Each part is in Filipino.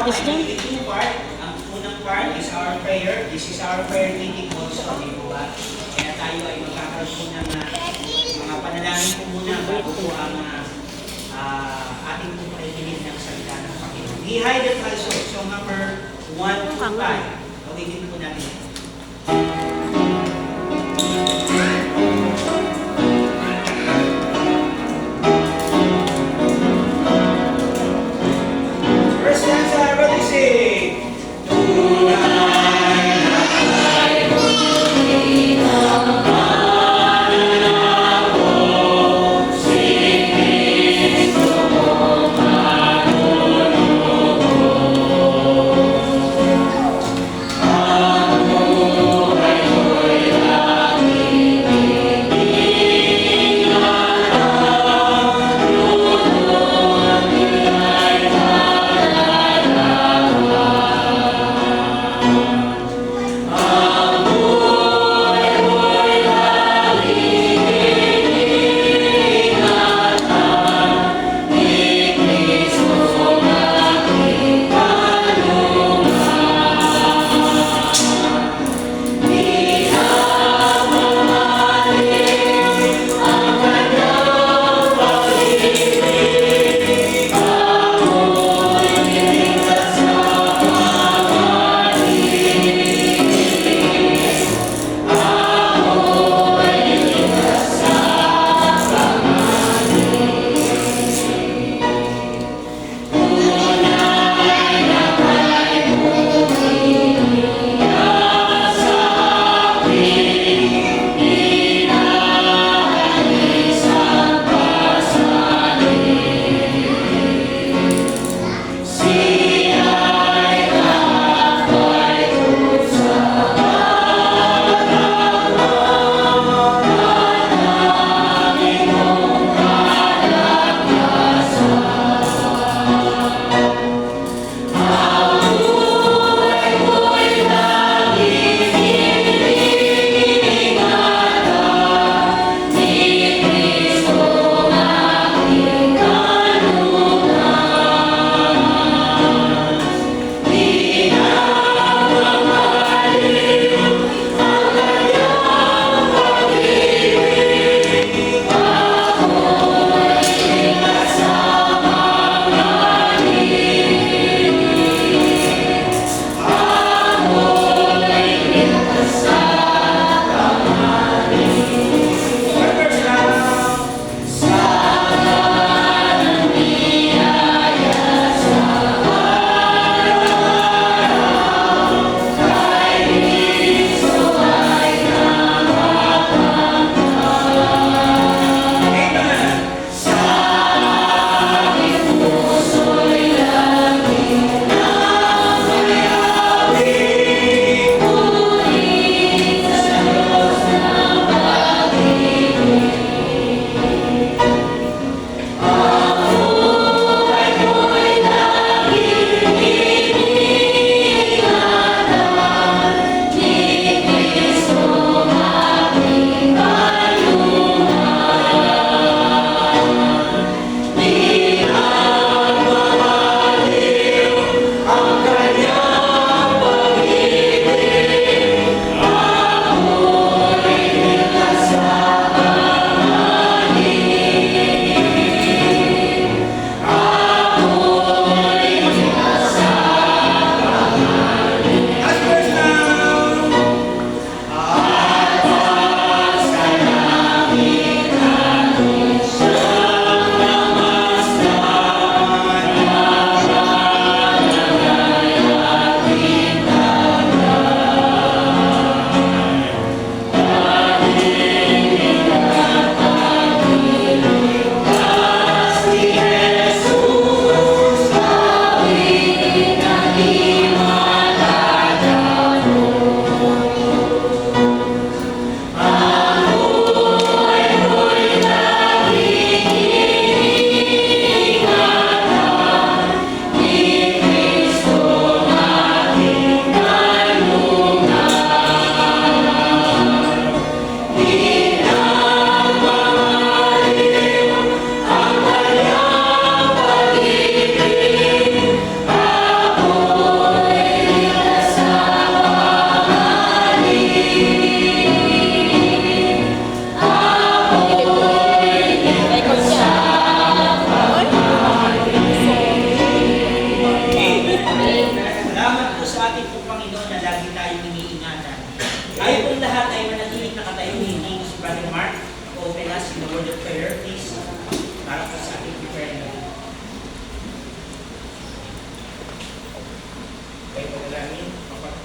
Is dyan? Two part. Ang unang part is our prayer. This is our prayer meeting also. Diba? Kaya tayo ay magkakaroon po ng mga panalangin po muna bago po ang ating po pakikinig ng salita ng Panginoon. Hihide the also. So number 1 to 5. Ulitin po natin. First stanza, everybody sing. Amen.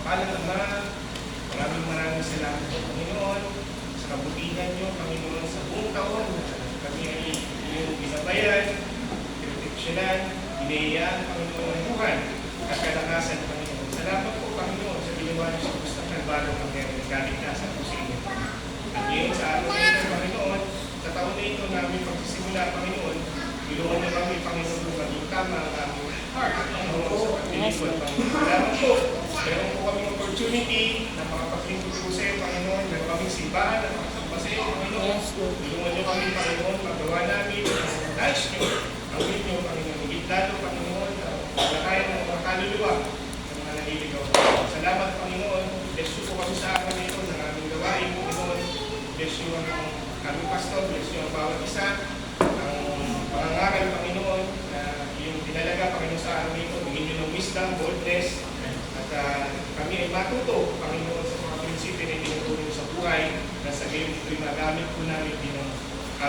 Mahal Ama, maraming salamat po, Panginoon, sa kabutihan niyo, Panginoon, sa buong taon. Kami ay iyong binabayan, proteksyonan, binayaan, Panginoon, ng buwan, at kalakasan, Panginoon. Salamat po, Panginoon, sa ginawa niyo sa Krus ng Kalbaryo ng kaligtasan po sa inyo. At ngayon, sa araw na ito, Panginoon, sa taon na ito namin pagsisimula, Panginoon, tulungan niyo kami, Panginoon, kung maging tama ang aming heart, Panginoon, sa pagpilipon, Panginoon. Salamat po. Meron po kami opportunity na makapaglingkod po sa iyo, Panginoon. Meron kaming simbahan na makasamba sa iyo, Panginoon. Tulungan niyo kami, Panginoon, magawa namin ang nais niyo, ang will niyo, Panginoon. Higit lalo, Panginoon, na kaya ng mga kaluluwa ng mga naliligaw. Salamat, Panginoon. Bless you po kami sa araw na ito ng aming gawain, Panginoon. Bless you ang aming pastor, bless you ang bawat isa, ang pangangaral, Panginoon, na yung tinalaga, Panginoon, sa araw na ito. Bigyan niyo ng wisdom, boldness, at kami ay matuto, Panginoon, sa mga prinsipyo na tinutulong sa buhay na sa gayon ito'y magamit po namin bilang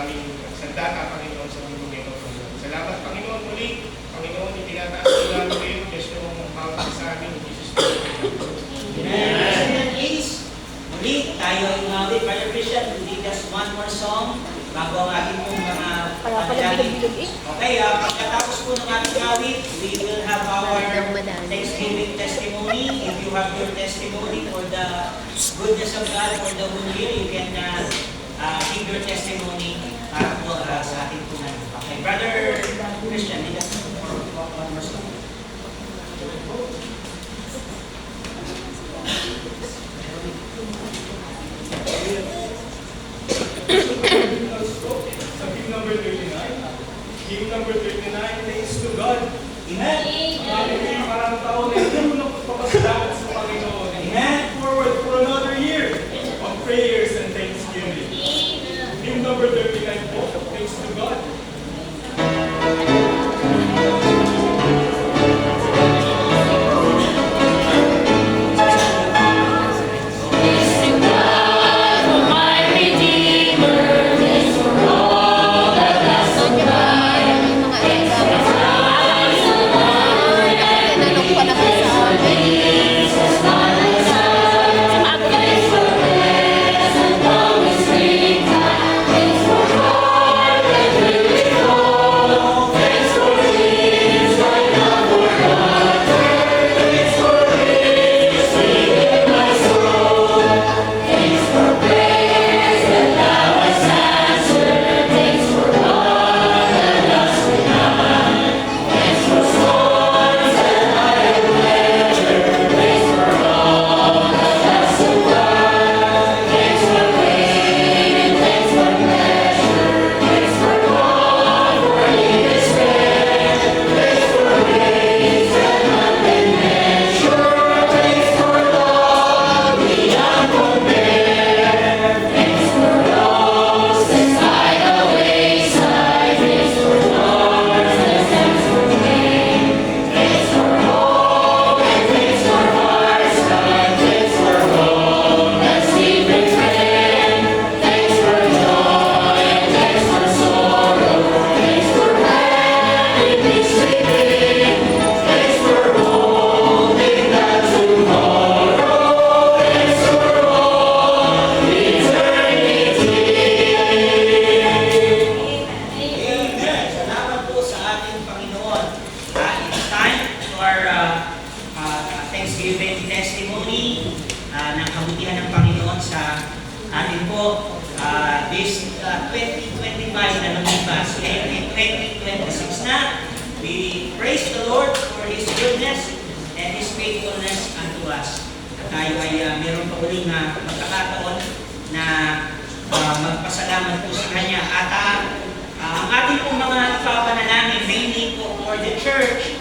aming sandata, Panginoon, sa mundo nito. Salamat, Panginoon, muli. Panginoon, itinataas ko namin kayo. Bless nyo ang bawat sa amin. In Jesus' name. Amen. Muli, tayo ay umawit. Brother Christian, we need just one more song bago ang ating pong mga panalangin. Okay, pagkatapos po ng ating awit, we will have our Thanksgiving testimony. If you have your testimony for the goodness of God for the whole year, you can give your testimony para po sa ating po. Okay, Brother Christian, lead us for one more song. Sa hymn number 39. Hymn number 39, thanks to God. Amen. Amen. Parang taon na ito na papasalamat sa Panginoon. Amen. Forward for another year of prayers and thanksgiving. Hymn number 39 po, thanks to God. this 2025 na lumipas, ngayon ay 2026 na. We praise the Lord for His goodness and His faithfulness unto us. At tayo ay meron pa uling pagkakataon na magpasalamat po sa Kanya. At ang ating pong mga ipapanalangin, mainly po for the church,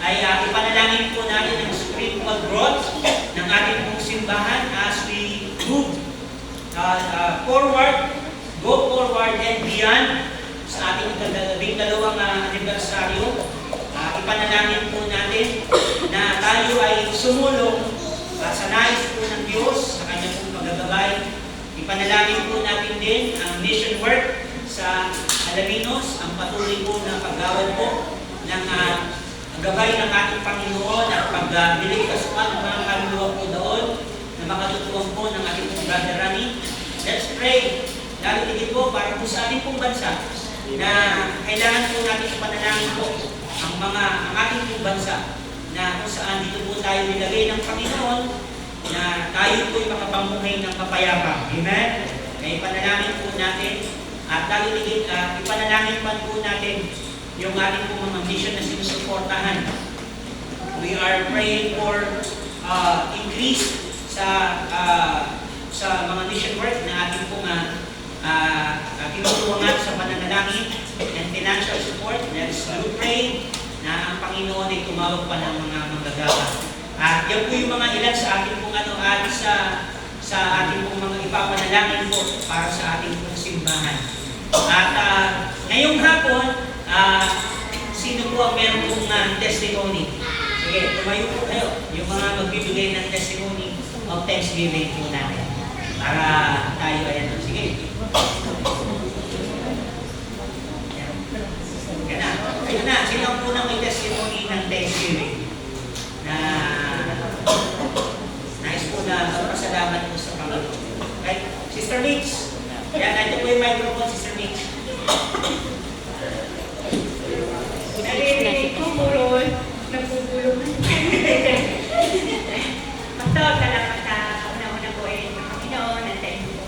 ay ipanalangin po natin ang spiritual growth ng ating pong simbahan as we move forward, go forward and beyond sa ating dalawang anibersaryo. Ipanalangin po natin na tayo ay sumulong sa nais po ng Diyos sa Kanyang pong paggagabay. Ipanalangin po natin din ang mission work sa Alaminos, ang patuloy po na paggawad po ng gabay ng ating Panginoon at pagbili kasuhan ng mga kaluluwa po doon na makatutuwang po ng ating pong Brother Rani. Let's pray. Lalo tigit po para po sa ating pong bansa na kailangan po natin panalangin po ang ating pong bansa na kung saan dito po tayo nilagay ng Panginoon na tayo po'y makapamuhay ng kapayapa. Amen? Kaya ipanalangin po natin at lalo tigit ipanalangin pa po natin yung ating pong mga mission na sinusuportahan. We are praying for increase sa mga mission work na ating pong tinutulungan sa pananalangin and financial support. Let's pray na ang Panginoon ay tumawag pa ng mga manggagawa. At yan po yung mga ilan sa ating pong sa ating pong mga ipapanalangin po para sa ating pong simbahan. At ngayong hapon, sino po ang meron pong testimony? Sige, tumayo po kayo. Yung mga magbibigay ng testimony of Thanksgiving po natin. Para tayo ayan. Sige. Ayun na. Sino ang unang may testimony ng Thanksgiving? Na nais po na magpasalamat po sa Panginoon. Okay? Sister Mix. Yan, ito po yung microphone, Sister Mix. Narinig ko puro nagpupulong. Pastor, salamat sa kauna-una po ay ng Panginoon. Thank you po.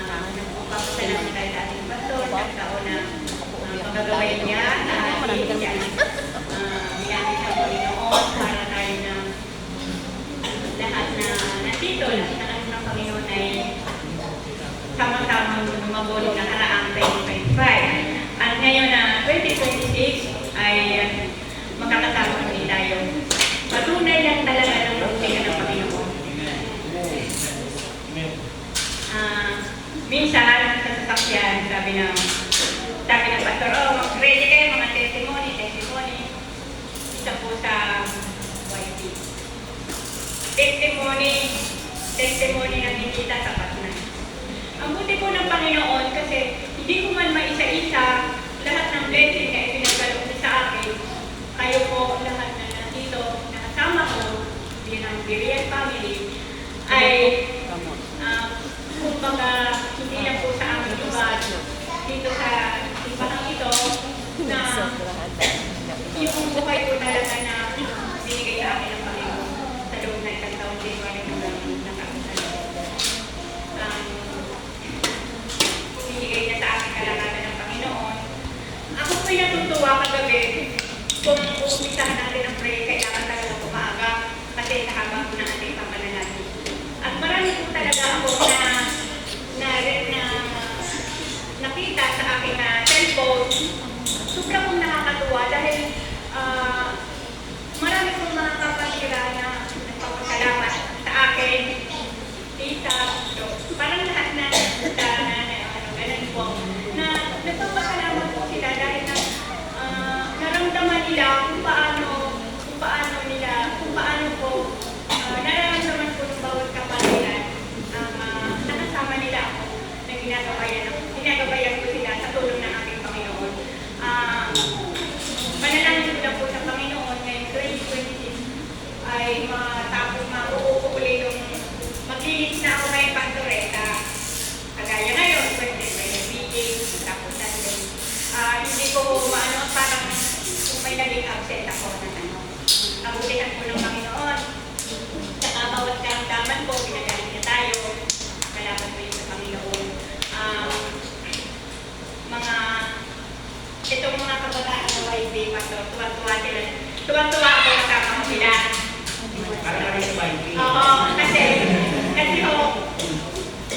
Nagpupapasalamat tayo sa ating pastor sa kauna pagkagawain niya. Biyagin ng Panginoon para tayo na lahat na nandito, lahat ng Panginoon ay sama-sama lumabot ng haraang 2025. At ngayon na 2026 ay makakasama ulit tayo. Patunay lang talaga ng pagkakas ng Panginoon. Minsan, sa sasakyan, sabi ng pastor, ready kayo mga testimony. Isa po sa YP. Testimony na nakikita sa patna. Ang buti po ng Panginoon kasi hindi ko man maisa-isa lahat ng blessing na ipinagkaloob niya sa akin. Kayo po lahat na nandito, nakasama ko, bilang Berean family, ay kumbaga hindi na po sa amin lugar dito sa simbahan ito na yung buhay ko talaga na binigay sa akin ng Panginoon sa loob na isang taon din wala nang nakakasal. Binigay niya sa akin kalagalan ng Panginoon. Ako po'y natutuwa kagabi kung uumpisahan natin ang prayer, kailangan talaga umaga kasi nahabang na ating pamanalangin. At marami po talaga ako na nakita sa aking cellphone. Sobrang kong nakakatuwa dahil marami kong mga kapatira na nagpapasalamat sa akin, tita, so, parang lahat na ganun po, na nagpapasalamat po sila dahil na naramdaman nila kung paano po nararamdaman po ng bawat kapatiran nakasama nila ako na ginagabayan ko sila sa tulong ng aking Panginoon. Manalangin ko na po sa Panginoon ngayong 2026 ay matapos mauukuli yung maglilis na ako ngayong Pastoreta. Kagaya ngayon, pwede may meeting, tapos Sunday. Hindi ko parang kung may naging absent ako na kabutihan po ng Panginoon. Saka bawat karamdaman po, pinagaling niya tayo. Kalaban po yun sa Panginoon. Itong mga kabataan na YB, Pastor, tuwa-tuwa sila. Tuwa-tuwa ako kasama ko sila. Para kami sa YB. Oo, kasi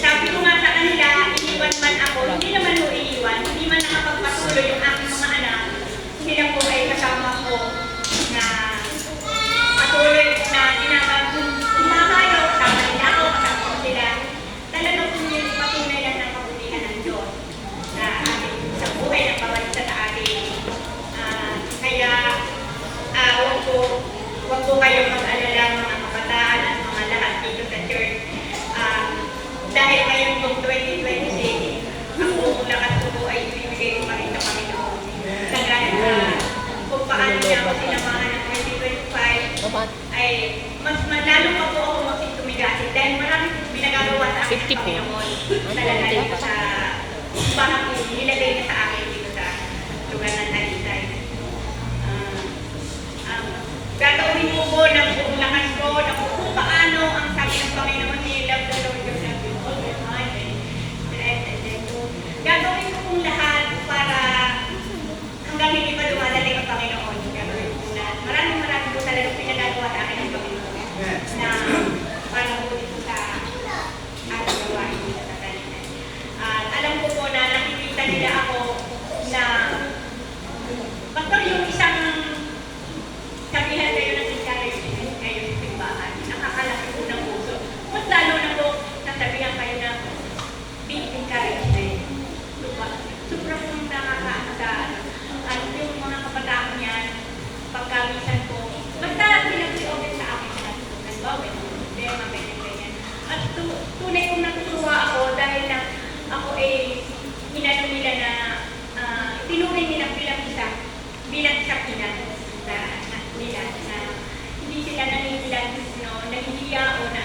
sabi ko nga sa kanila, iniwan man ako, hindi naman mo iiwan, hindi man nakapagpatuloy yung aking mga anak. Sila po ay kasama ko na patuloy na kumakayo, kasama nila ako, kasama ko sila. Talagang kung yun, patunay lang ng kabutihan ng Diyos na ating sa buhay ng bawat isa sa atin. Kaya, huwag po mas lalo pa po ako magtumigasin dahil marami po binagagawa sa akin ng 50 po. Panginoon. Talaga dito sa bahay po, nilagay niya sa akin dito sa lugar ng Talisay. Gagawin ko po ng buong lakas ko na kung paano ang sabi ng Panginoon ni Love the Lord your God with all your heart and strength and then gagawin ko pong lahat para hanggang hindi pa dumadating ang Panginoon. Gagawin ko po lahat. Maraming po talagang pinagagawa sa akin ng Panginoon na para po dito sa ating gawain dito sa Talisay. At alam ko po na nakikita nila ako na basta yung isang sabihan kayo ng encourage kayo sa simbahan, nakakalaki po ng puso. Mas lalo na po nasabihan kayo na be encouraged din. Diba? Sobrang pong nakakaano sa yung mga kabataan yan, pagkamisan po, basta pinag-i-open sa akin na halimbawa, may problema, may ganyan. At tunay kong natutuwa ako dahil na ako inano nila na tinuring nila bilang isang Pinas nila na hindi sila nangingilan, nahihiya o na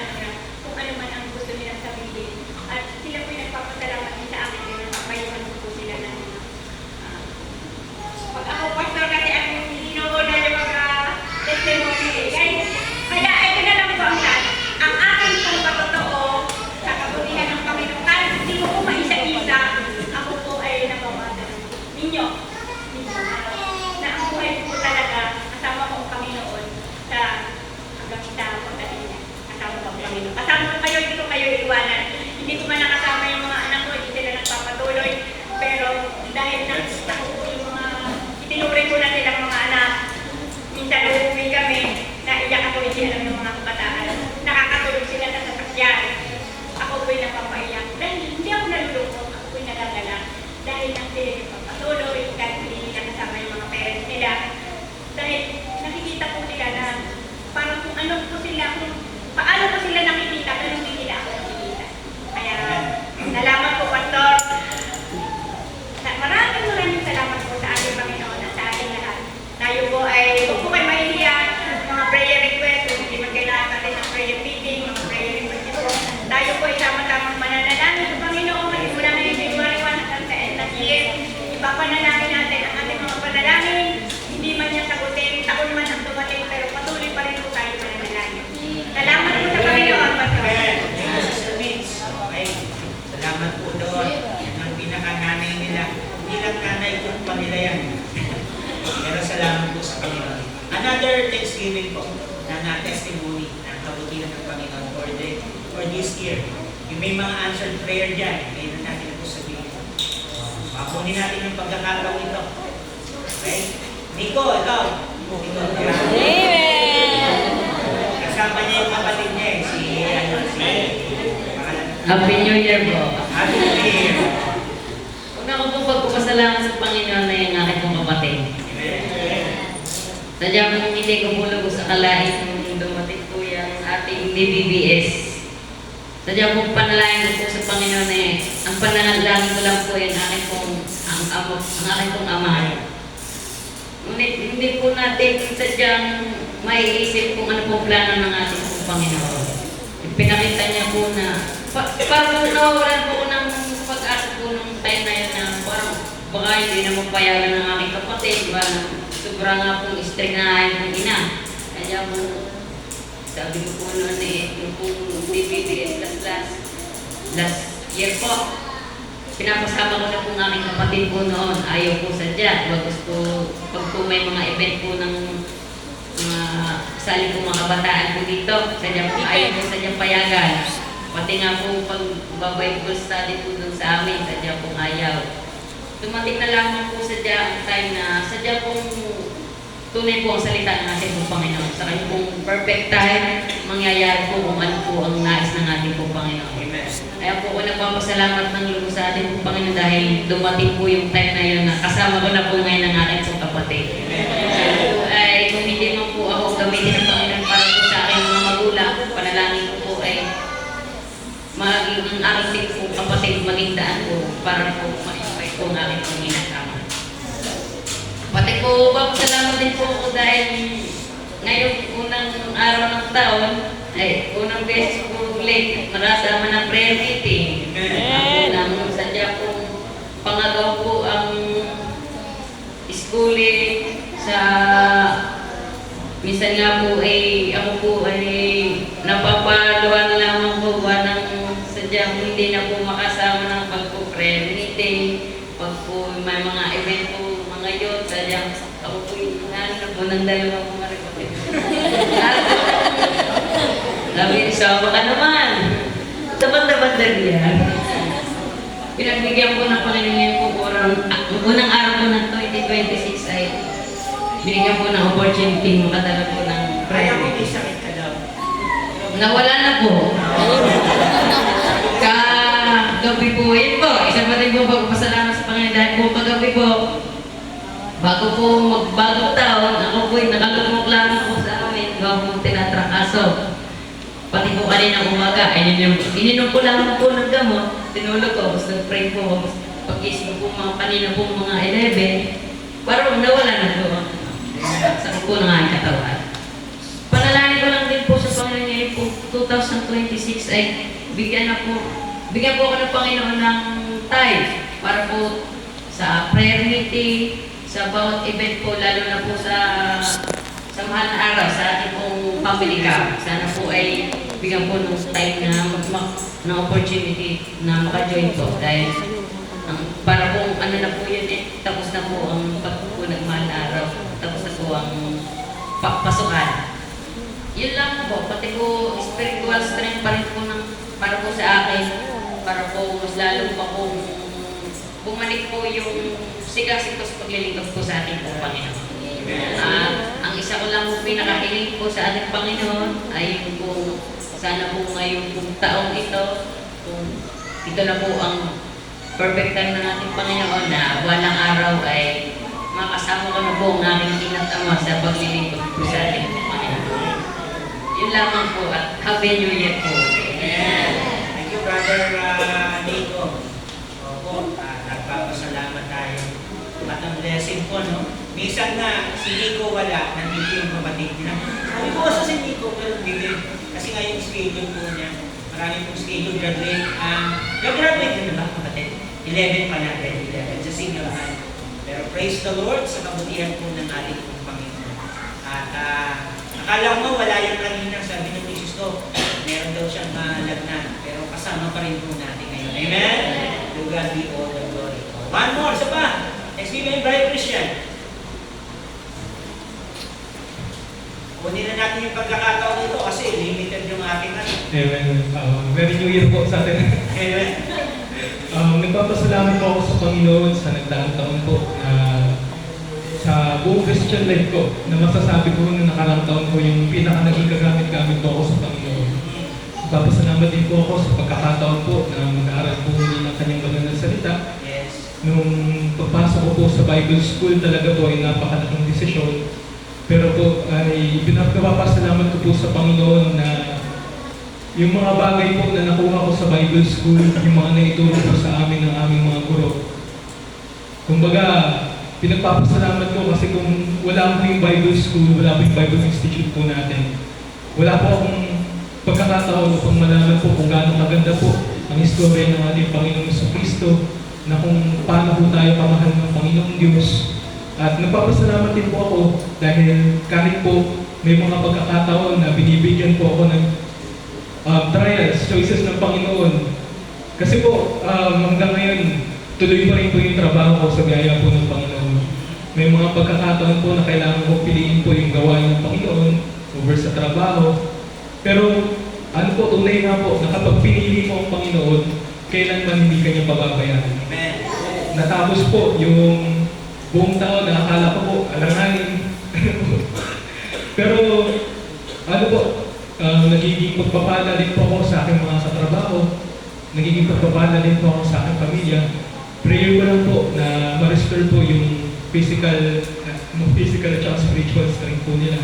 kung ano man ang gusto nilang sabihin. At sila po yung nagpapasalamat din sa akin na napapayuhan po sila ng pag ako pastor kasi ang sinuho na yung mga testimony. Kaya ito na lang po ang akin pong patotoo sa kabutihan ng Panginoon. Kahit hindi ko po maisa-isa, ako po ay napapasa ninyo. Na ang buhay ko talaga kasama ko ang Panginoon sa hanggang sa pagdating niya. Kasama ko ang Panginoon. Kasama ko kayo, hindi ko kayo iwanan. Hindi ko man nakasama yung mga anak ko, hindi sila nagpapatuloy. Pero dahil nakita ko po yung mga itinuring ko na silang mga anak, minsan uuwi kami, naiyak ako, hindi alam ng mga kabataan. Nakakatulog sila sa sasakyan. Ako po'y napapaiyak. Dahil hindi ako nalulungkot, ako po'y nagagala. Dahil lang sila yung papatuloy, kahit hindi nila kasama yung mga parents nila. Dahil nakikita po nila na parang kung ano po sila, kung paano po sila nakikita, ganun din nila ako nakikita. Kaya salamat po, Pastor. Maraming salamat po sa ating Panginoon at sa ating lahat. Tayo po ay, huwag po kayo mahihiya, mga prayer request, kung hindi man kailangan natin ng prayer meeting, mga prayer request po. Tayo po ay sama-samang mananalangin sa Panginoon, mula ngayon January 1 hanggang sa end ng year. Ipapanalangin natin ang ating mga panalangin. Hindi man niya sagutin, taon man ang dumating, pero patuloy pa rin po tayo mananalangin. Salamat po sa Panginoon, Pastor. Okay. Salamat po doon. Yan ang pinaka-nanay nila. Hindi lang nanay kung pa nila yan. Pero salamat po sa Panginoon. Another Thanksgiving po na testimony ng kabutihan ng Panginoon for this year. Yung may mga answered prayer dyan, ngayon natin po sabihin. Pakunin natin yung pagkakataon ito. Okay? Nico, ikaw. Nico, Amen! kasama niya yung kapatid niya eh. Happy New Year po. Happy New Year. Una ko pong pagpapasalamat sa Panginoon na yung aking pong kapatid. Sadya kung hindi ko po lubos akalain nung dumating po yung ating DBBS. Sadya pong panalangin ko po sa Panginoon eh, ang panalangin ko lang po yung aking pong, ang aking pong ama. Ngunit hindi po natin sadyang maiisip kung ano pong plano ng ating pong Panginoon. Pinakita niya po na, parang nawawalan po ng pag-asa po nung time na yun na parang baka hindi na mapayagan ng aking kapatid, ba na sobrang nga pong strict na yung ina. Kaya po, sabi ko po noon eh, yung pong DBBS last year po, pinapasama ko na po ng aking kapatid po noon, ayaw po sadya. Bagos po, pag po may mga event po ng mga sali po mga kabataan po dito, sadya po ayaw po sadya payagan. Pati nga po pag Bible study po dun sa amin, sadya po ayaw. Dumating na lamang po sadya ang time na sadya pong tunay po ang salita ng ating pong Panginoon. Sa kanyang pong perfect time, mangyayari po kung ano po ang nais ng ating pong Panginoon. Amen. Kaya po ko nagpapasalamat ng lubos sa ating pong Panginoon dahil dumating po yung time na yun na kasama ko na po ngayon ang aking pong kapatid. Ay kung hindi man po ako gamitin ng Panginoon para po sa aking mga magulang, panalangin ko po ay maging ang aking pong kapatid maging daan po para po ma-invite po ang aking pong inasama. Pati po, salamat din po ako dahil ngayong unang araw ng Ay, unang beses po ulit, nakasama ng prayer meeting. Ako nang sadya pong pangagaw po ang schooling sa minsan nga po ay ako po ay napapalawan lamang po ba ng sadya hindi na po makasama ng pagpo-prayer meeting, pag po may mga event po mga yun, sadya ako po yung na po ng dalawang mga repatid. Sabi, sama ka naman. Dapat-dapat yan. Pinagbigyan ko ng Panginoon po unang araw po ng 2026 ay binigyan po ng opportunity makadala po ng Kaya prayer mo meeting. may sakit ka daw. Nawala na po. Kagabi po, yun po. Isang pa rin po pagpasalamat sa Panginoon dahil po kagabi po, bago po magbagong taon, ako po nakalumok lang po sa amin, bago po tinatrakaso. Pati po kanina umaga, ininom ko lang po ng gamot, tinulog ko, tapos nag-pray po, tapos pag-isip ko mga kanina po mga 11, parang nawala na po ang sakit po ng aking katawan. Panalangin ko lang din po sa Panginoon ngayon po, 2026 ay bigyan po ako ng Panginoon ng time para po sa prayer meeting, sa bawat event po, lalo na po sa mahal na araw sa ating pong family camp. Sana po ay bigyan po ng time na opportunity na maka-join po dahil para po ano na po yun tapos na po ang pagpupo ng mahal na araw, tapos na po ang pasukan. Yun lang po, pati po spiritual strength pa rin po para po sa akin, para po mas lalo pa po bumalik po yung sigasig ko sa paglilingkod po sa ating pong Panginoon. Ang isa ko lang po pinakahiling po sa ating Panginoon ay yung po sana po ngayong pong taong ito, kung ito na po ang perfect time ng ating Panginoon na walang araw ay makasama ko na po ang aking ina't ama sa paglilingkod po sa ating Panginoon. Yun lamang po at Happy New Year po. Amen. Thank you, Brother Nico. Opo, nagpapasalamat tayo. At ang blessing po, no? Minsan na si Nico wala, nandito yung kapatid niya. Sabi ko sa si Nico, pero hindi. Kasi nga yung schedule po niya, marami pong schedule graduate. Graduate din na ba, kapatid? 11 pa natin, 11 sa senior high. Pero praise the Lord sa kabutihan po ng ating pong Panginoon. At akala mo wala yung kanina, sabi ng Mrs. ko, meron daw siyang lagnat, pero kasama pa rin po natin ngayon. Amen? To God be all the glory. One more, isa pa. Experience by Christian. Kunin na natin yung pagkakataon nito kasi limited yung ating ano. Amen. Very New Year po sa atin. Amen. Nagpapasalamat po ako sa Panginoon sa nagdaang taon po na sa buong Christian life ko na masasabi ko na nakarang taon ko yung pinaka naging kagamit-gamit ko ako sa Panginoon. Nagpapasalamat din po ako sa pagkakataon po na mag-aaral po muli ng kanyang banal na salita. Yes. Nung pagpasok ko po sa Bible School talaga po ay napakalaking desisyon. Pero po ay pinapapasalamat ko po sa Panginoon na yung mga bagay po na nakuha ko sa Bible School, yung mga naituro po sa amin ng aming mga guro. Kumbaga, pinagpapasalamat ko kasi kung wala po yung Bible School, wala po yung Bible Institute po natin, wala po akong pagkakataon upang malaman po kung gaano maganda po ang istorya ng ating Panginoong Jesucristo, na kung paano po tayo kamahal ng Panginoong Diyos. At nagpapasalamat din po ako dahil kahit po may mga pagkakataon na binibigyan po ako ng trials, choices ng Panginoon. Kasi po hanggang ngayon, tuloy pa rin po yung trabaho ko sa biyaya po ng Panginoon. May mga pagkakataon po na kailangan ko piliin po yung gawain ng Panginoon over sa trabaho. Pero ano po, tunay nga po, na kapag pinili mo ang Panginoon, kailanman hindi kanya pababayaan. Amen. Natapos po yung buong taon na akala ko po, alanganin. Pero ano po, nagiging pagpapala din po ako sa aking mga katrabaho, nagiging pagpapala din po ako sa aking pamilya. Prayer ko lang po na ma-restore po yung physical at spiritual strength po nila.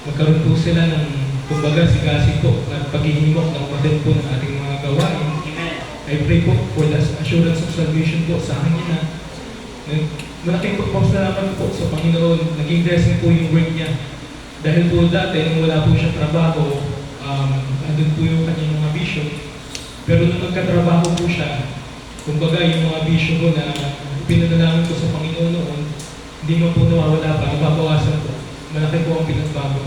Magkaroon po sila ng, kumbaga, sigasig po at paghihimok ng patin po ng ating mga gawain. Amen. I pray po for the assurance of salvation po sa akin na malaking pagpapasalamat po sa Panginoon. Naging blessing po yung work niya. Dahil po dati, nung wala po siya trabaho, andun po yung kanyang mga vision. Pero nung nagkatrabaho po siya, kumbaga yung mga vision ko na pinanalangin ko sa Panginoon noon, hindi mo po nawawala pa, nababawasan po. Malaki po ang pinagbago.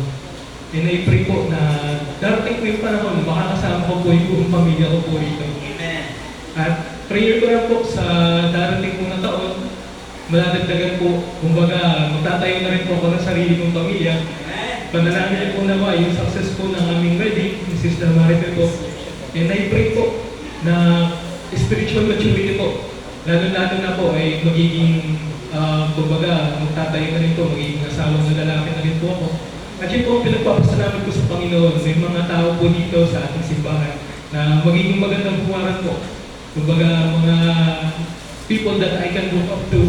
And I pray po na darating po yung panahon, makakasama ko po yung buong pamilya ko po rito. Amen. At prayer ko lang po sa darating po na taon, maladagdagan po, kumbaga magtatayo na rin po ako ng sarili kong pamilya. Amen. Panalangin po nawa yung success po ng aming wedding, ni Sister Marife po. And I pray po na spiritual maturity po, lalo-lalo na po ay magiging, kumbaga magtatayo na rin po, magiging asawang na lalaki na rin po ako. At yun po ang pinagpapasalamat ko sa Panginoon, may mga tao po dito sa ating simbahan na magiging magandang buwaran po. Kumbaga mga people that I can look up to,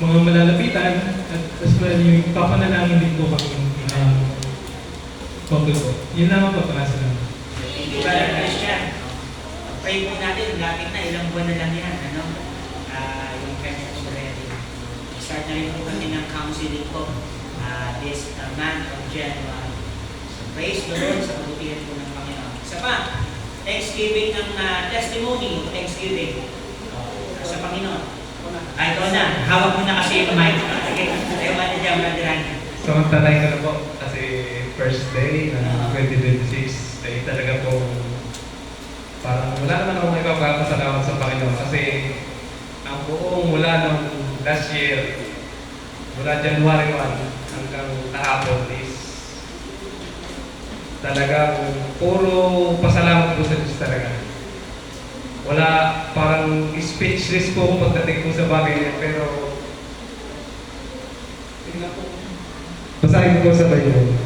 mga malalapitan, at as well yung papanalangin din po kami couple po. Yun lang ang papakasalamat. Thank you, Brother Christian. Pray po natin, lapit na, ilang buwan na lang yan, ano? Yung Pentecost already. Start na rin po kami ng counseling po this month of January. So praise the Lord sa kabutihan po ng Panginoon. Isa pa, Thanksgiving ng testimony, Thanksgiving sa Panginoon. Ay, ito na, hawak mo na kasi yung mic. Sige, tayo ka na dyan, Brother Randy. Samantalay ko na po kasi first day ng 2026 ay talaga po parang wala naman akong ipapasalamat sa Panginoon kasi ang buong mula ng last year, mula January 1 hanggang kahapon is talagang puro pasalamat po sa Diyos talaga. Wala, parang speechless po pagdating po sa bagay niya, pero tingnan po. Basahin ko sa Bible.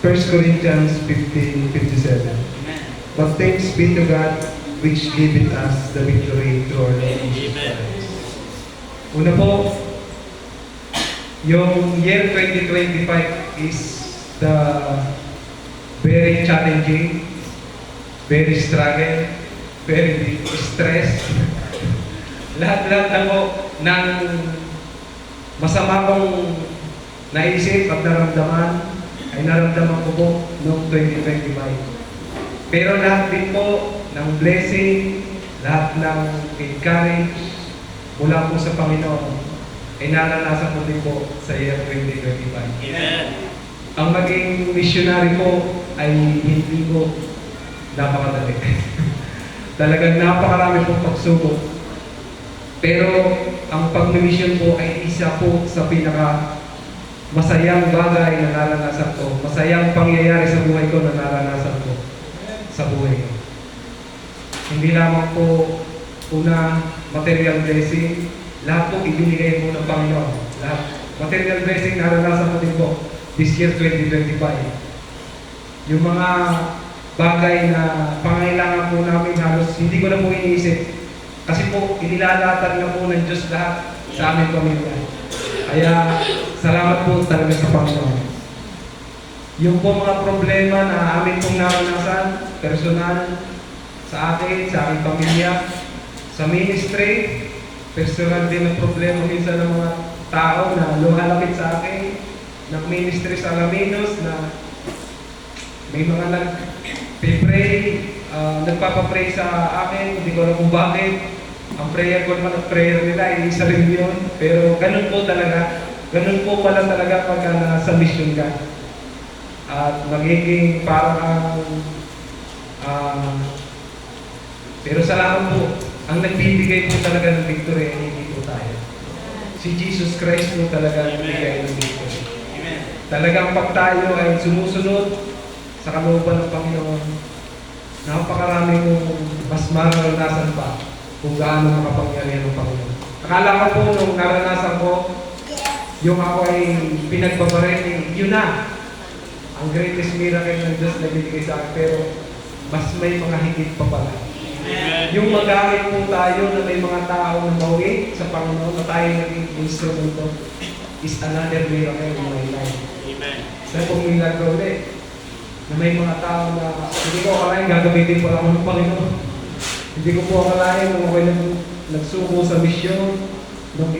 1 Corinthians 15:57. Amen. But thanks be to God which giveth us the victory through our Lord Jesus Christ. Una po, yung year 2025 is the very challenging, very struggle, very stress. Lahat-lahat na po ng masama kong naisip at naramdaman ay naramdaman ko po noong 2025. Pero lahat din po ng blessing, lahat ng encourage mula po sa Panginoon ay naranasan ko din po sa year 2025. Amen. Ang maging missionary po ay hindi po napakadali. Talagang napakarami pong pagsubok. Pero ang pag-mission po ay isa po sa pinaka masayang bagay na naranasan ko. Masayang pangyayari sa buhay ko na naranasan ko sa buhay ko. Hindi lamang po una material blessing, lahat po ibinigay po ng Panginoon. Lahat. Material blessing naranasan ko din po this year 2025. Yung mga bagay na pangailangan po namin halos hindi ko na po iniisip. Kasi po inilalatag na po ng Diyos lahat sa aming pamilya. Kaya salamat po talaga sa Panginoon. Yung po mga problema na amin pong naranasan, personal, sa akin, sa aking pamilya, sa ministry, personal din ang problema minsan ng mga tao na lumalapit sa akin, ng ministry sa Alaminos na may mga nag-pray, nagpapapray sa akin, hindi ko alam kung bakit. Ang prayer ko naman at prayer nila ay isa rin yun. Pero ganun po talaga. Ganun po pala talaga pagka nasa mission ka. At magiging parang pero salamat po. Ang nagbibigay po talaga ng victory ay hindi po tayo. Si Jesus Christ po talaga nagbibigay ng victory. Amen. Talagang pag tayo ay sumusunod sa kalooban ng Panginoon, napakarami mong mas mararanasan pa kung gaano makapangyarihan ng Panginoon. Akala ko po nung naranasan ko, yung ako ay pinagbabarin, yun na. Ang greatest miracle ng Diyos na binigay sa akin, pero mas may mga higit pa pala. Amen. Yung magamit po tayo na may mga tao na mauwi sa Panginoon, na tayo naging instrumento, is another miracle in my life. Amen. Sa pong miracle ulit, na may mga tao na hindi ko akalain gagamitin po ako ng Panginoon. Hindi ko po akalain nung ako'y nagsuko sa misyon, nung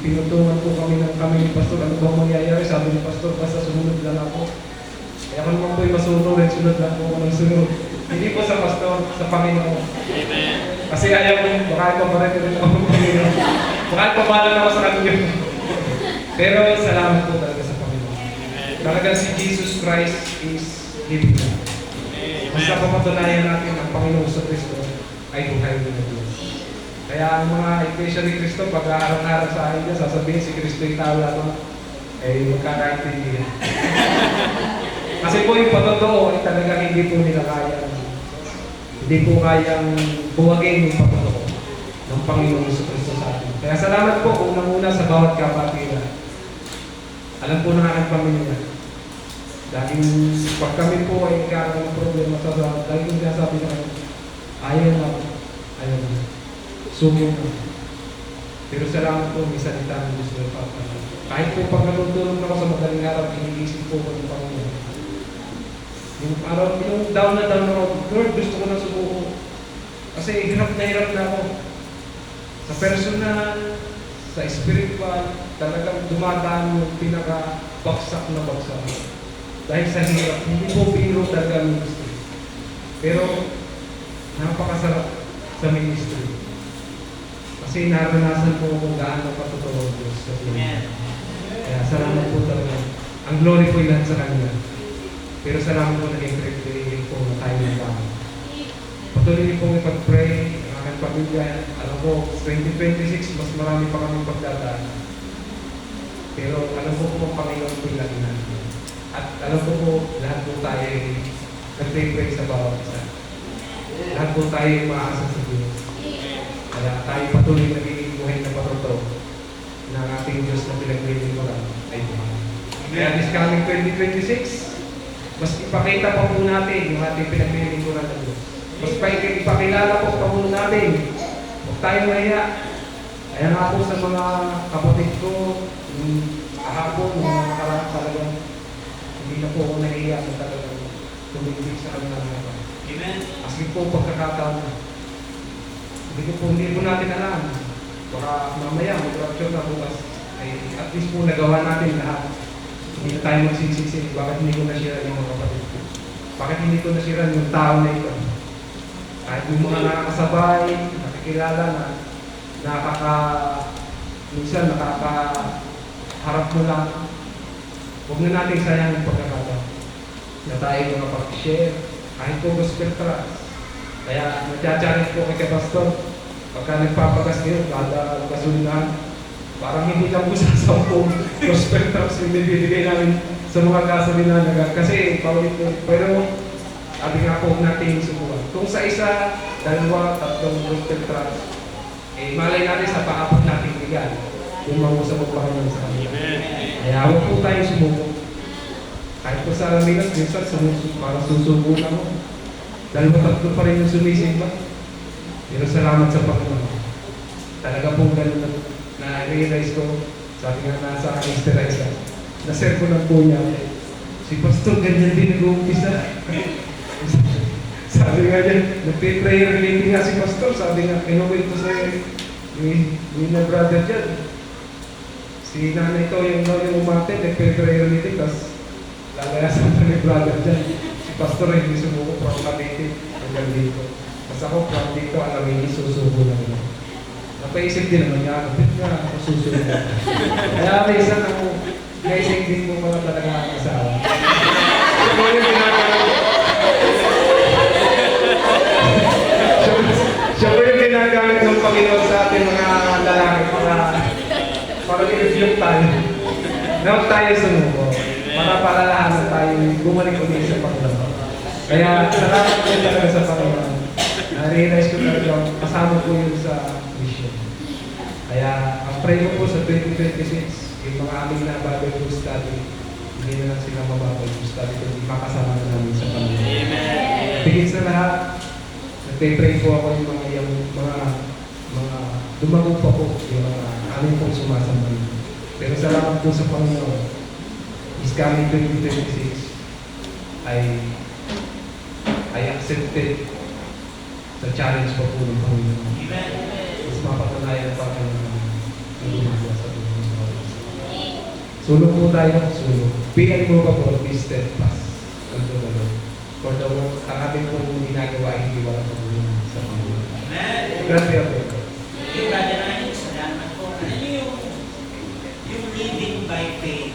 pinutungan po kami ng Pastor, ano bang mangyayari? Sabi ni Pastor, basta sumunod lang ako. Kaya kung naman po'y masunod, sunod lang po ako ng sunod. Hindi po sa pastor, sa Panginoon. Amen. Kasi ayaw ko, baka papareto rin ako ng Panginoon. Baka papalan ako sa kanya. Pero salamat po talaga sa Panginoon. Talaga si Jesus Christ is living God. Basta papatunayan natin ang Panginoon sa Kristo ay buhay din na Diyos. Kaya ang mga Iglesia ni Cristo, pag aarang-arang sa akin niya, sasabihin si Kristo yung tao lamang, eh magkakaintindihan. Kasi po yung patotoo ay talaga hindi po nila kaya. Hindi po kayang buwagin yung patotoo ng Panginoon sa Kristo sa atin. Kaya salamat po unang-una sa bawat kapatid. Alam po ng aking pamilya. Dahil pag kami po ay nagkakaroon ng problema sa sasawad, dahil yung sinasabi na kayo, ayaw na, sumo na. Pero salamat po, may salita ng Diyos na pagkakas. Kahit po pag natutulog ako sa madaling araw, iniisip po ko ng Panginoon. Yung araw, yung down na down ako, Lord, gusto ko na sumuko. Kasi hirap na ako. Sa personal, sa spiritual, talagang dumadaan yung pinaka-baksak na baksak. Dahil sa hirap, hindi po biro talaga ang ministry. Pero, napakasarap sa ministry. Kasi naranasan po kung gaano patotoo ang Diyos sa Pilipinas. Kaya salamat po talaga. Ang glory po yan sa Kanya. Pero salamat po naging creative po na tayo ng bahay. Patuloy niyo pong ipag-pray ang aking pamilya. Alam ko, 2026, mas marami pa kami pagdadaan. Pero alam ko po ang Panginoon po yung lagi natin. At alam ko po, lahat po tayo ay nag-pray sa bawat isa. Lahat po tayo ay maasa sa Diyos. Kaya tayo patuloy naging buhay na patotoo na ang ating Diyos na pinag-pray-pray ay buhay. Kaya this coming 2026, mas ipakita pa po natin yung ating pinag-pray-pray ng Diyos. Mas ipakilala po pa po natin. Huwag tayo mahiya. Kaya nga po sa mga kapatid ko, kahapon, mga nakaraan talagang hindi na po ako nahiya na talagang tumibig sa kanilang mga. Amen. Kasi po pagkakataon na. Hindi po natin alam. Baka mamaya, mag-rapture na bukas. Ay, at least po nagawa natin lahat. Hindi na tayo magsisisi. Bakit hindi ko nasira yung mga kapatid ko? Bakit hindi ko nasira yung tao na ito? Kahit yung mga nakakasabay, nakikilala na minsan nakakaharap mo lang. Huwag na natin sayang yung pagkakataon. Na tayo mga pag-share. Kahit po gospel trust. Kaya nagcha-challenge po kay Pastor. Pagka nagpapagas kayo, kada gasolinahan, parang hindi lang po sa 10 gospel trust yung bibigay namin sa mga gasolinahan. Kasi paulit po. Pero sabi nga po natin subukan. Kung sa isa, 2, 3 gospel trust, eh malay natin sa paapot natin bigyan. Yung mangusap ang Panginoon sa kanila. Kaya huwag po tayo sumuko. Kahit po sa Minas, minsan parang susubo na mo. Dahil matatlo pa rin yung sumisimba. Pero salamat sa Panginoon. Talaga pong ganun na-realize ko, sabi nga nasa akin si Teresa, na-share ko ng po niya, si Pastor ganyan din nag-uumpisa. Sabi nga niya, nagpe-prayer meeting nga si Pastor, sabi nga, kinuwento sa yung brother dyan. Si nanay ko yung umate, nagpe-prayer meeting, tapos lalayasan pa ni brother dyan. Si Pastor ay hindi sumuko from Cavite hanggang dito. Mas ako from dito, alamin niya, susubo lang yun. Napaisip din naman niya, kapit nga ako susubo. Kaya may isang ako, naisip din mo mga talaga ang asawa. So, yung siya po yung ginagamit ng Panginoon sa ating mga lalaki para i-reflect tayo. Na huwag tayo sumuko. Para palalahanan tayo, bumalik ulit sa Panginoon. Kaya salamat po talaga sa Panginoon. Na-realize ko talaga, kasama po yun sa mission. Kaya ang pray ko po sa 2026, yung mga aming na Bible study, hindi na lang sila mababay study, kundi makasama na namin sa Panginoon. Amen. Bigit sa lahat, nagpe-pray po ako yung mga dumago pa po, yung mga amin pong sumasamba. Pero salamat po sa Panginoon. This coming 2026, I accepted sa challenge po po ng Panginoon. Amen. Mas mapatunayan pa kayo ng gumagawa sa Panginoon. Sulong po tayo, sulong. Piyan mo pa po, be steadfast. sumunod. For the work, ang ating pong ginagawa ay hindi wala pagulong sa Panginoon. Amen. Grabe ako. Yung brother natin, salamat po. Ano niyo yung living by faith,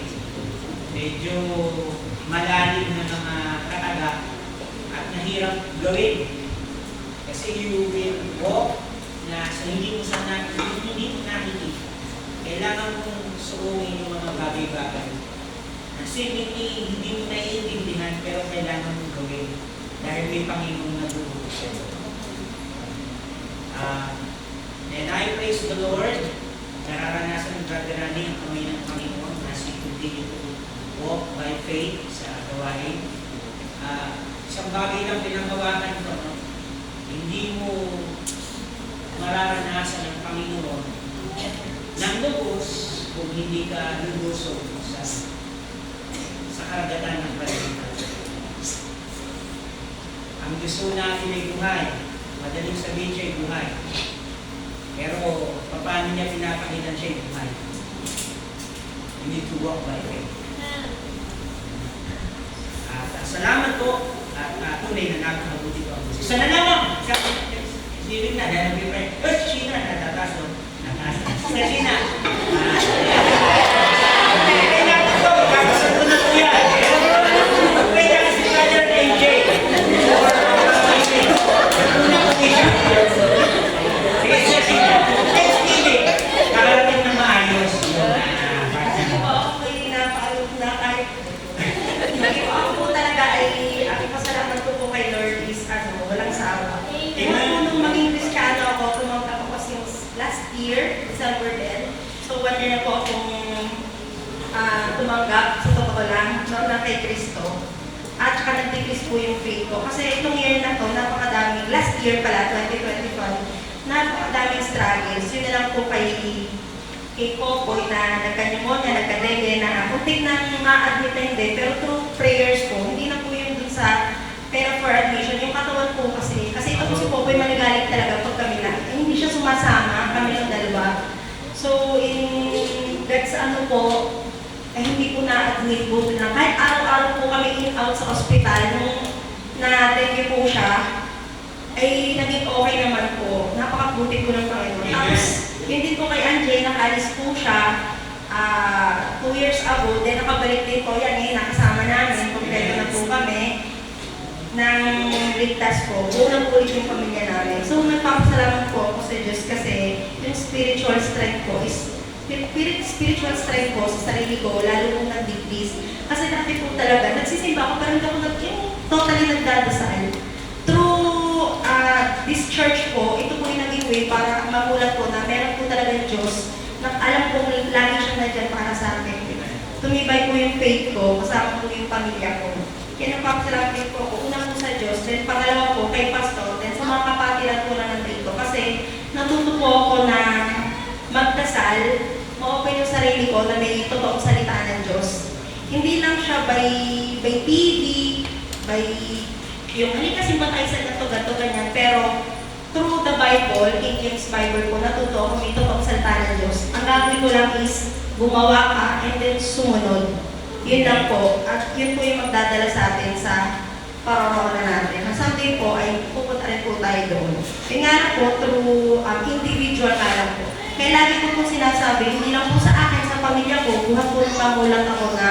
medyo malalim na mga kataga at nahirap gawin. Kasi you will walk na sa hindi mo nakikita. Kailangan mong suungin yung mga bagay-bagay na seemingly hindi mo naiintindihan pero kailangan mong gawin dahil may Panginoong nagbubuo sa'yo. And I praise the Lord. Nararanasan ng Brother Randy ang kamay ng Panginoon as he continue to walk by faith sa gawain. Isang bagay lang pinanggawakan ko, no? Hindi mo mararanasan ng Panginoon ng lubos kung hindi ka lulusog sa karagatan ng balitan. Ang gusto natin ay buhay. Madaling sabihin siya ay buhay. Pero paano niya pinapakitan siya ay buhay? You need to walk by faith. At salamat po at tunay na napakabuti ko ang gusto. Sana naman! Sibig na, dahil nag-pray. Si Sheena, natataas doon. Si Sheena. Kailangan ko, kakasal ko na po yan. Kailangan si Brother AJ. Una ko siya. Sige, si Sheena. Thanksgiving. Kakarating na maayos. Ako po talaga ay, ang pasalamat ko po kay Lord is, walang sawa. Kaya po nung maging Kristiyano ako, tumanggap ako since last year, December 10. So, 1 year na po akong tumanggap, sa totoo lang, noon na kay Kristo. At saka nag-decrease po yung faith ko. Kasi itong year na to, napakadaming, last year pala, 2021, napakadaming struggles. Yun na lang po kay Popoy na nagka-pneumonia, nagka-dengue, na kunting nang ma-admit na hindi, pero through prayers po, hindi na po yung dun sa pera for admission. Yung katawan po kasi ito po si Popoy manigalit talaga pag kami na, hindi siya sumasama, kami ng dalawa. So, in God's po, hindi po na-admit po na kahit araw-araw po kami in-out sa ospital, nung na-dengue po siya, ay naging okay naman po. Napakabuti po ng Panginoon. Tapos, yun din po kay Anjay, nakalis po siya 2 years ago, then nakabalik din po yan nakasama namin, kompleto na po kami ng ligtas po. Unang ulit yung pamilya namin. So, nagpapasalamat po ako sa Diyos kasi yung spiritual strength ko is spiritual strength ko sa sarili ko, lalo kong nag-decrease. Kasi dati po talaga, nagsisimba ako, pero hindi ako totally nagdadasal. Through this church po, ito po yung naging way para mamulat po na meron po talaga yung Diyos na alam kong lagi siyang nandyan para sa akin. Tumibay po yung faith ko, kasama po yung pamilya ko. Kaya napapasalamat po ako, una po sa Diyos, then pangalawa po kay Pastor, then sa mga kapatiran po na nandito. Kasi natuto po ako na magdasal, ma-open yung sarili ko na may totoong salita ng Diyos. Hindi lang siya by TV, by yung halika sympathizer na to, gato, ganyan. Pero through the Bible, King James Bible po, natuto ako may totoong salita ng Diyos. Ang gagawin ko lang is gumawa ka and then sumunod. Yun lang po. At yun po yung magdadala sa atin sa paroroonan natin. Someday po ay pupunta rin po tayo doon. Yun nga lang po, through individual nga lang po. Kaya lagi ko po sinasabi, hindi lang po sa akin, sa pamilya ko, buhat po mamulat ako na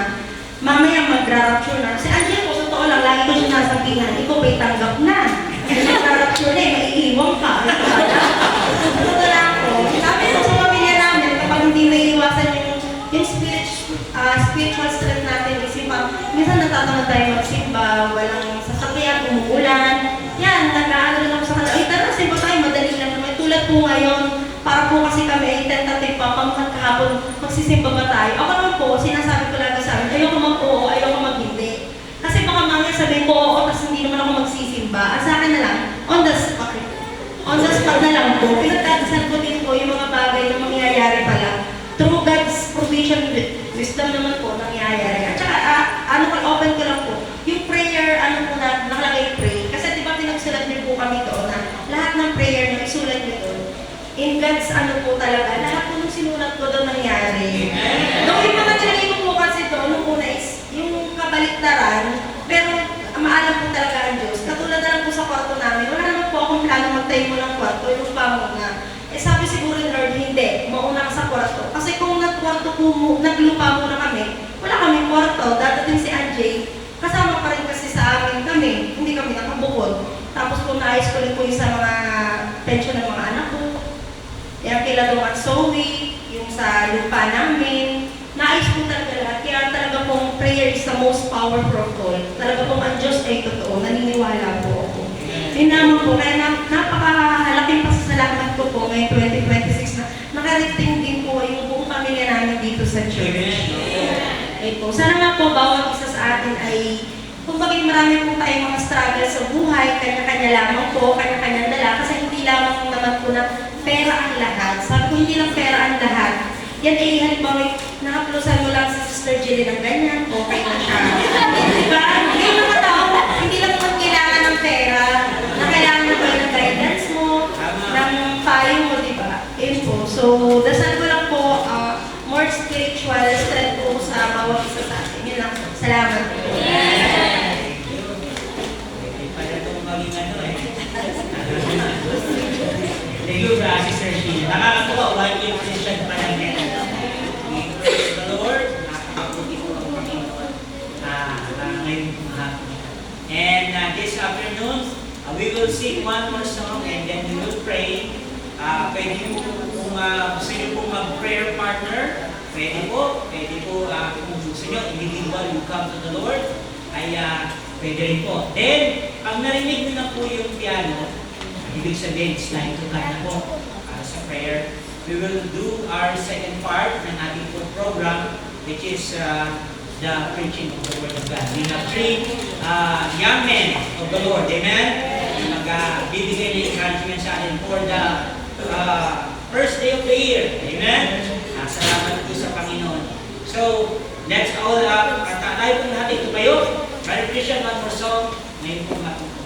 mamaya magra-rapture na. Kasi andyan po, totoo lang, lagi ko sinasabihan, ikaw ba'y tanggap na? Magra-rapture na, maiiwang ka. Totoo lang po. Sabi ko sa pamilya namin, kapag hindi may iwasan yung spiritual strength natin, minsan natatanong tayo magsimba, walang sasakyan, umuulan. Yan, nag-aano lang ako sa kanila. Ay, tara, simba tayo, madali lang naman. Tulad po ngayon, para po kasi kami ay tentative pa, pamukat kahapon, magsisimba ba tayo? Ako naman po, sinasabi ko lagi sa amin, ayoko mag-oo, ayoko mag-hindi. Kasi baka mamaya sabihin ko, oo, tapos hindi naman ako magsisimba. At sa akin na lang, on the spot na lang po, pinagdadasal ko din po yung mga bagay na mangyayari pala. Through God's provision, wisdom naman po, nangyayari. At saka, open ko lang po, yung prayer, nakalagay pray. Kasi di ba pinagsulat din po kami doon na lahat ng prayer na isulat niyo doon, in God's po talaga, lahat po nung sinulat ko doon nangyari. Noong yung mga nilagay ko po kasi doon, nung una is yung kabaliktaran, pero magantay mo ng kwarto, lupa mo na. Eh sabi siguro ni Lord, hindi, mauna ka sa kwarto. Kasi kung naglupa muna kami, wala kaming kwarto, dadating si Anjay, kasama pa rin kasi sa amin kami, hindi kami nakabukod. Tapos kung naayos ko rin po yung sa mga pension ng mga anak ko, yung kila Dong at Zoe, yung sa lupa namin, naayos po talaga lahat. Kaya talaga pong prayer is the most powerful of all. Talaga pong ang Diyos ay totoo, naniniwala po ako. Yun naman po, kaya napakahalaking pasasalamat ko po ngayong 2026 na nakarating din po yung buong pamilya namin dito sa church. Okay po. Sana nga po, bawat isa sa atin ay, kung bagay marami po tayong mga struggle sa buhay, kanya-kanya lamang po, kanya-kanyang dala, kasi hindi lamang naman po na pera ang lahat. Sabi ko, hindi lang pera ang lahat. Yan eh, halimbawa, nakapulusan mo lang sa Sister Jilly ng ganyan, okay na siya. Diba? Hindi mga tao, hindi lang naman kailangan ng pera, na kailangan na kayo ng guidance mo, ng payo mo, diba? Yun po. So, dasal ko lang po, more spiritual strength po sa bawat isa sa atin. Yun lang po. Salamat po. Para itong maging ano eh. Thank you, Sister Sheila. Nakakatuwa, 1 year Christian pa lang yan. We praise the Lord. Nakakabuti po ang Panginoon. Ngayon po hapon. And this afternoon, we will sing one more song and then we will pray. Pwede po kung gusto nyo po mag-prayer partner, pwede po. Pwede po kung gusto nyo, individual, you come to the Lord, ay pwede rin po. Then, pag narinig nyo na po yung piano, ibig sabihin, it's time to time na po sa prayer. We will do our second part ng ating po program, which is the preaching of the Word of God. We have 3 young men of the Lord, amen? Magbibigay ng encouragement sa atin for the first day of the year, amen? Salamat po sa Panginoon. So, let's all tayo po lahat ito kayo. Brother Christian, one more song. Ngayon po natin po.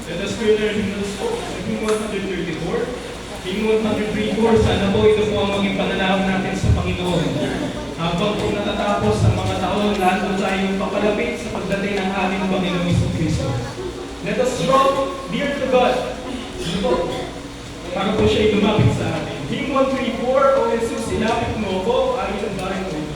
Let us turn our hymnals po. Hymn 134. Hymn 134, sana po ito po ang maging panalangin natin sa Panginoon. Habang po natatapos ang mga taon, lalo tayong papalapit sa pagdating ng ating Panginoong Jesucristo. Let us draw near to God. Ano po? Para po siya'y lumapit sa atin. Hymn 134, O Jesus, ilapit mo ko, ayon ang bahay mo ito.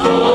Oh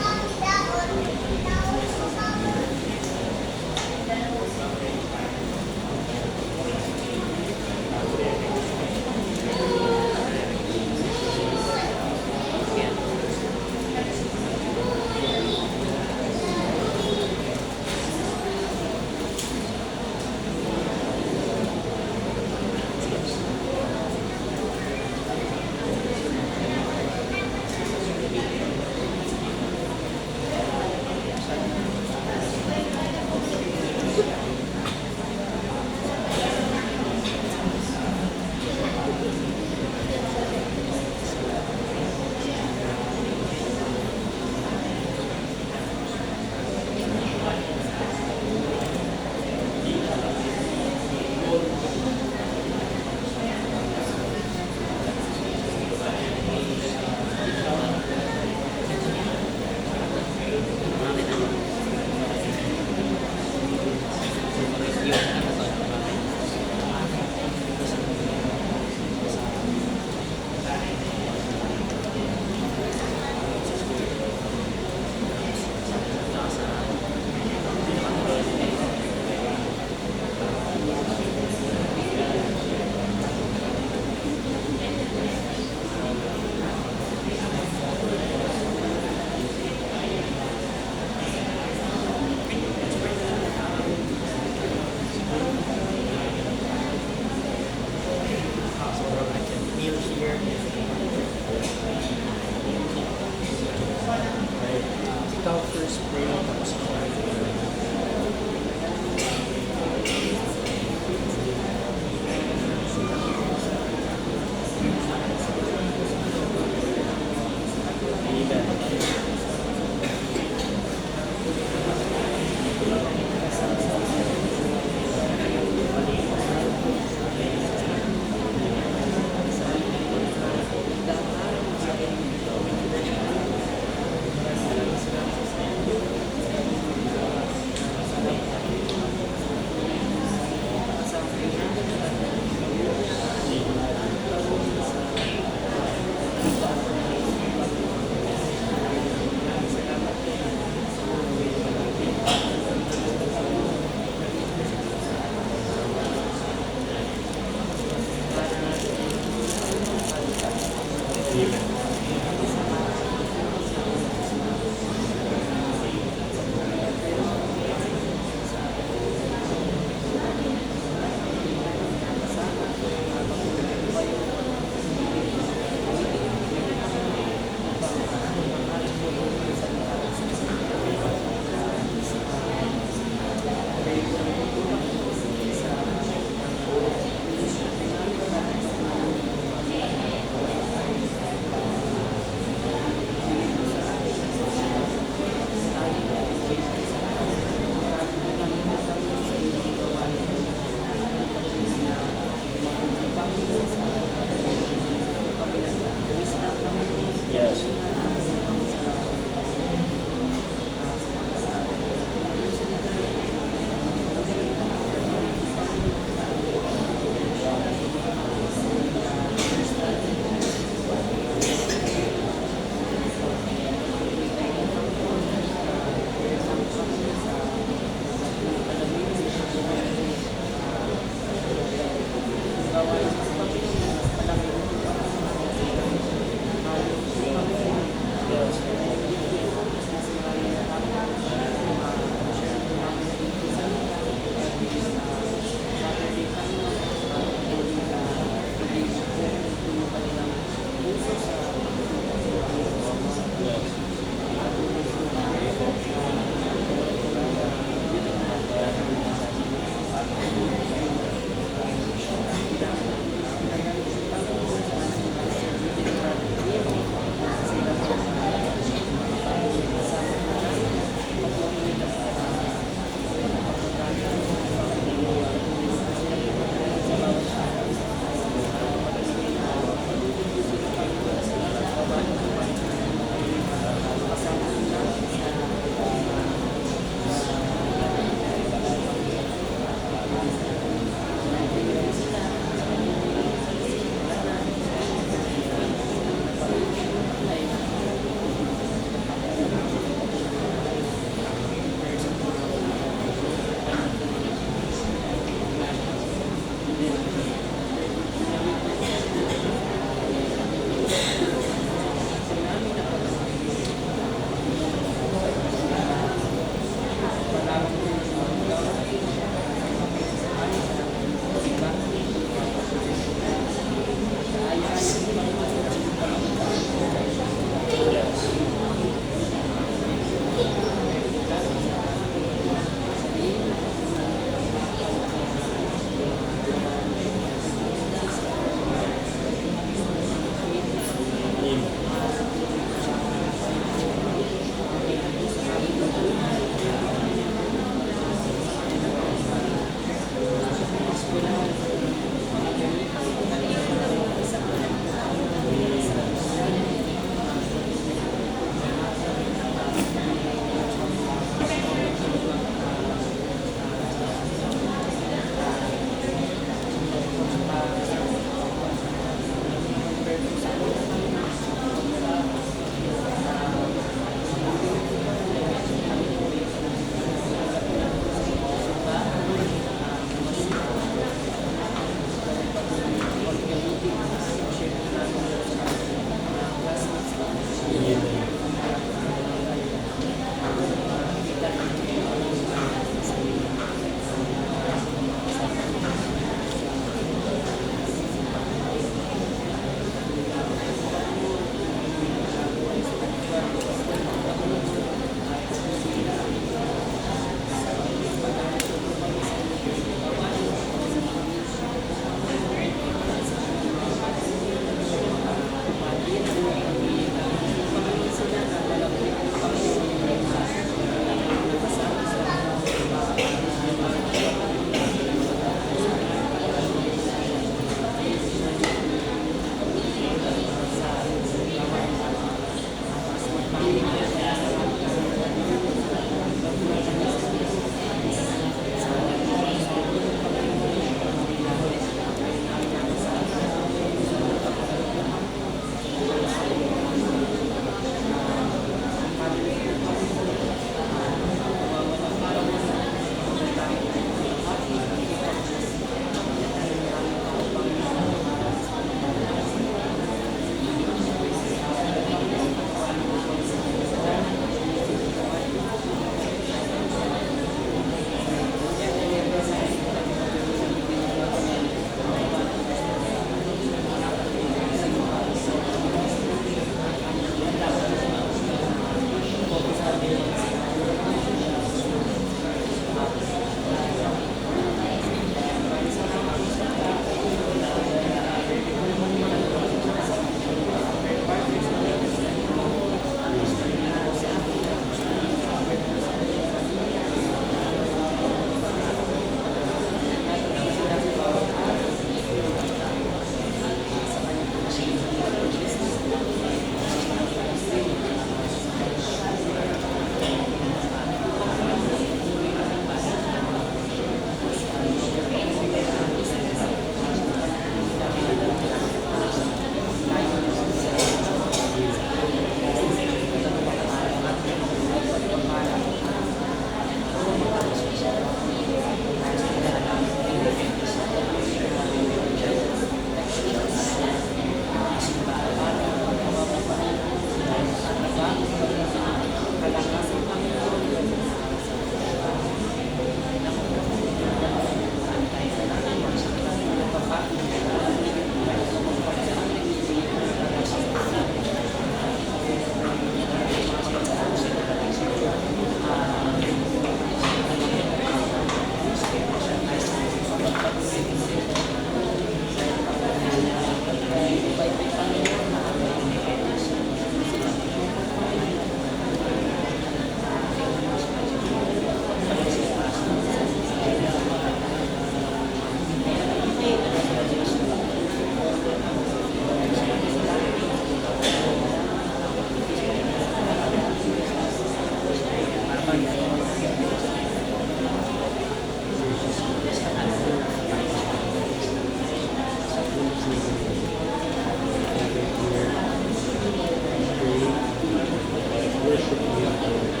worship you, Lord.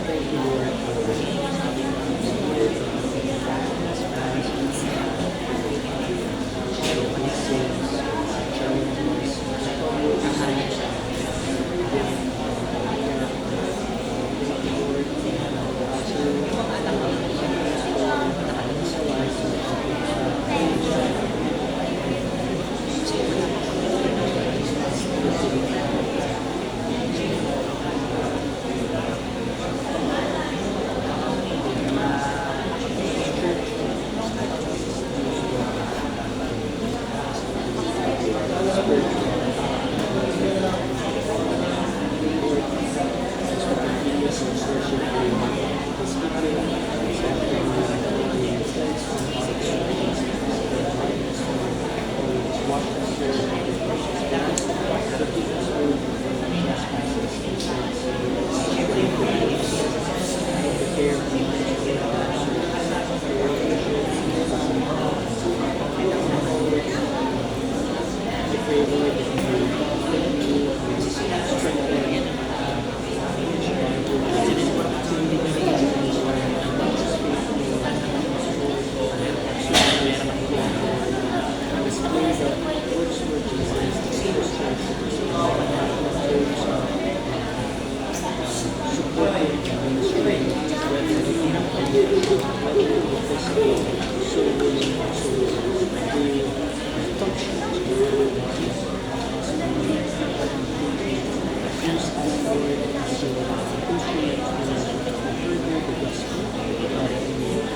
Thank you, Lord,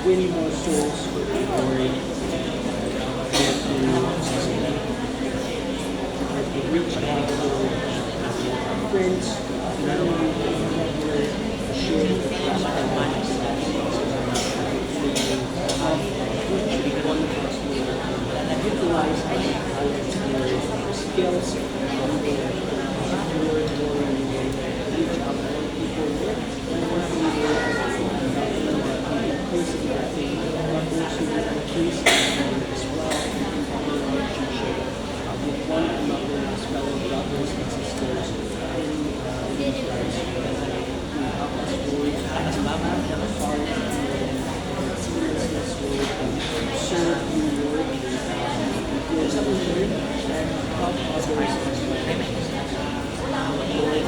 win more souls for the glory and to reach out to friends, not only to share the gospel each one of us will utilize our talents and skills and reach out to people basically I think those who will increase as well in our relationship with one another as fellow brothers and sisters in Christ. To help us Lord to have a heart and seriousness Lord to serve you Lord, to give Lord and help others as well. Lord,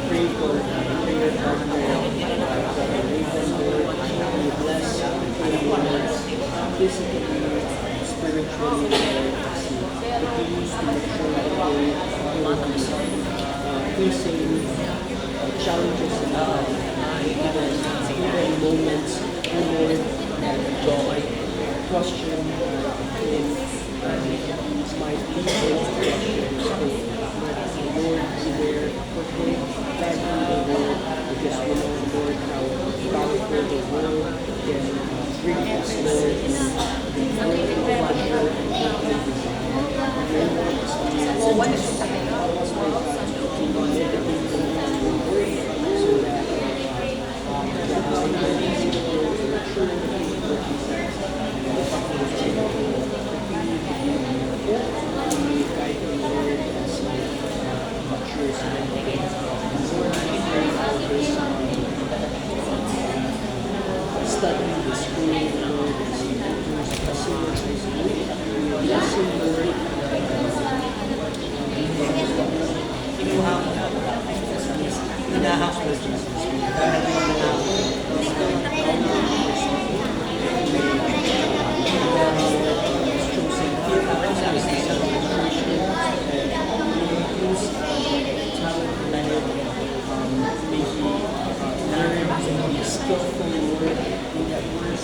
pray for prayer partner, you bless everyone physically, spiritually, as you continues to make sure that they will be facing challenges in life, even moments, Lord, and joy, question in my people questions, Lord, beware for him, thank you, Lord, because we know, Lord, how powerful the world can bring us, Lord, and the pleasure and desire. Well, what is help us, my God, to meditate on your word so that our lives will mature in the name of Jesus and the guide the Lord as he matures in the faith. Lord, I pray for this study this school, Lord, as he enters facilities, bless him, Lord, skillful Lord in that words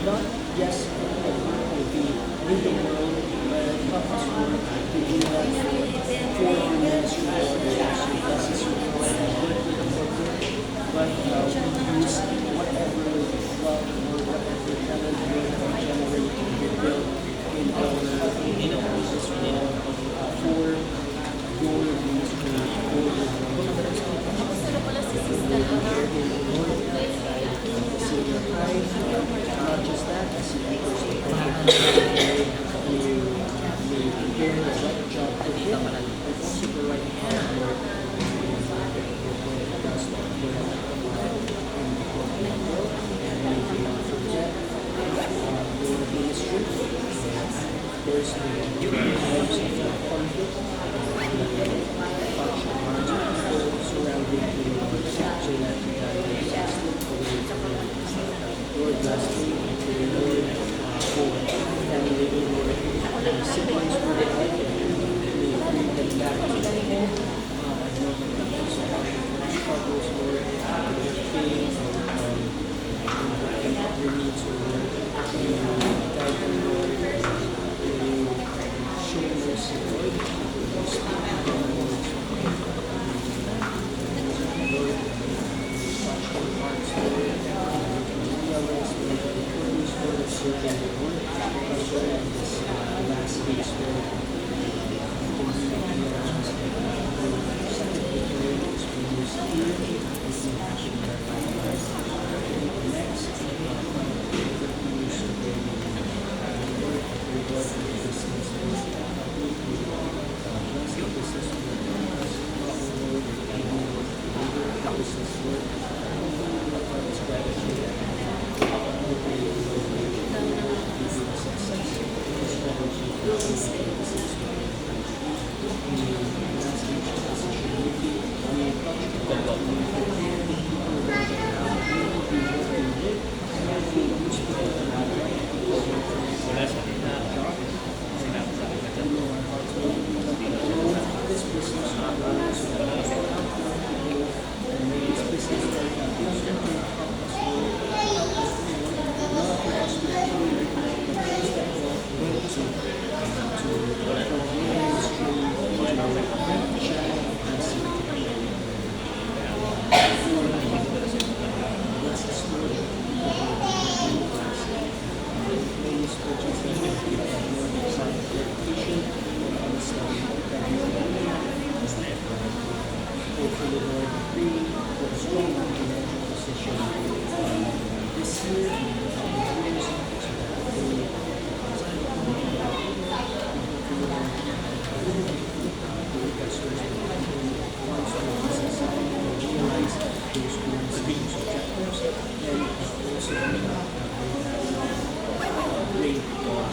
not just will be in the world, but help us Lord to do that for the ministry, Lord, as you bless us with good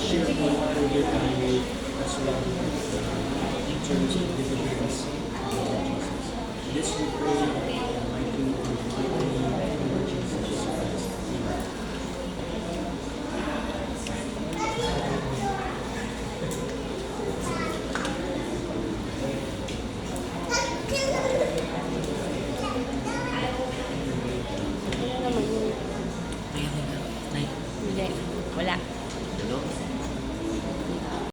Share one for your family as well in terms of deliverance. This we pray in the mighty name of